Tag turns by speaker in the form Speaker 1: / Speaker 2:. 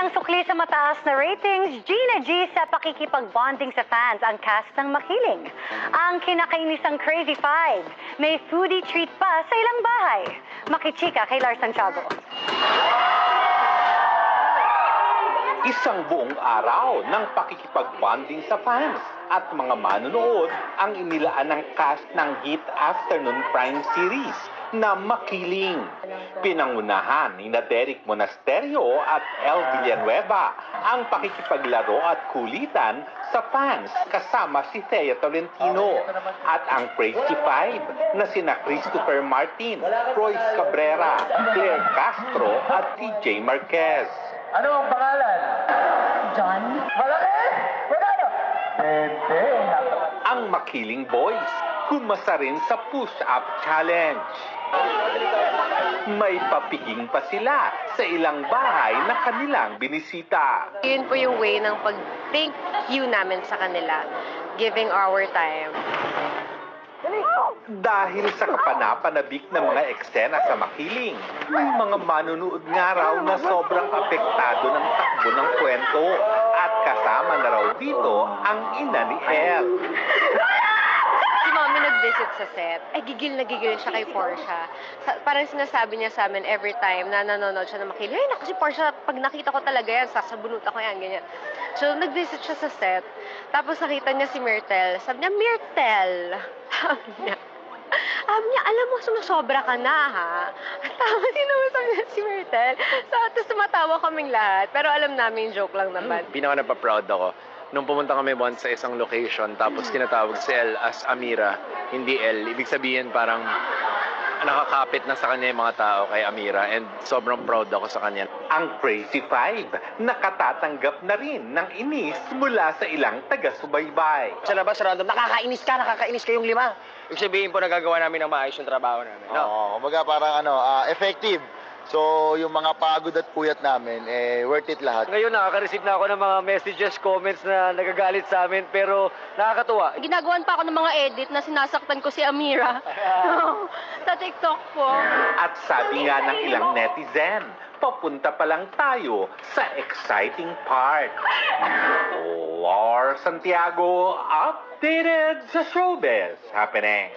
Speaker 1: Bilang sukli sa mataas na ratings, Gina G sa pakikipag-bonding sa fans ang cast ng Makiling. Ang kinakainisang Crazy Five, may foodie treat pa sa ilang bahay. Makichika kay Lars Santiago.
Speaker 2: Isang buong araw ng pakikipag-bonding sa fans at mga manonood ang inilaan ng cast ng hit afternoon prime series na Makiling. Pinangunahan ni Derek Monasterio at El Villanueva ang pakikipaglaro at kulitan sa fans kasama si Thea Tolentino at ang Crazy Five na sina Christopher Martin, Royce Cabrera, Claire Castro at TJ Marquez.
Speaker 3: Ano ang pangalan?
Speaker 1: John?
Speaker 3: Malaki? Magano? Hindi.
Speaker 2: Ang Makiling Boys, kumasa rin sa push-up challenge. May papiging pa sila sa ilang bahay na kanilang binisita.
Speaker 4: Yun po yung way ng pag-thank you namin sa kanila, giving our time.
Speaker 2: Dahil sa kapanapanabik na mga eksena sa Makiling, may mga manunood nga raw na sobrang apektado ng takbo ng kwento at kasama na raw dito ang ina ni El.
Speaker 4: Si Mommy nag-visit sa set, gigil na gigil siya kay Portia. Parang sinasabi niya sa amin every time na nanonood siya ng Makiling, ay naku si Portia, pag nakita ko talaga yan, sasabunutan ko yan, ganyan. So nag-visit siya sa set, tapos nakita niya si Myrtle. Sabi niya, Myrtle! Sabi niya, alam mo, sumusobra ka na, ha? Tapos sabi niya si Myrtle. Tapos tumatawa kaming lahat, pero alam namin, joke lang naman.
Speaker 5: Pinaka napaproud ako. Nung pumunta kami once sa isang location, tapos tinatawag si El as Amira, hindi El. Ibig sabihin parang nakakapit na sa kanya yung mga tao kay Amira and sobrang proud ako sa kanya.
Speaker 2: Ang Crazy Five nakatatanggap na rin ng inis mula sa ilang taga-subaybay.
Speaker 6: Sa labas, random, nakakainis kayong lima. Ibig sabihin po, nagagawa namin ng maayos yung trabaho namin. No?
Speaker 7: Oo, kumbaga parang effective. So, yung mga pagod at puyat namin, worth it lahat.
Speaker 6: Ngayon, nakaka-receive na ako ng mga messages, comments na nagagalit sa amin, pero nakakatuwa.
Speaker 4: Ginagawan pa ako ng mga edit na sinasaktan ko si Amira. Sa TikTok po.
Speaker 2: At sabi nga ng ilang netizen, papunta pa lang tayo sa exciting part. Lars Santiago, updated sa showbiz happening.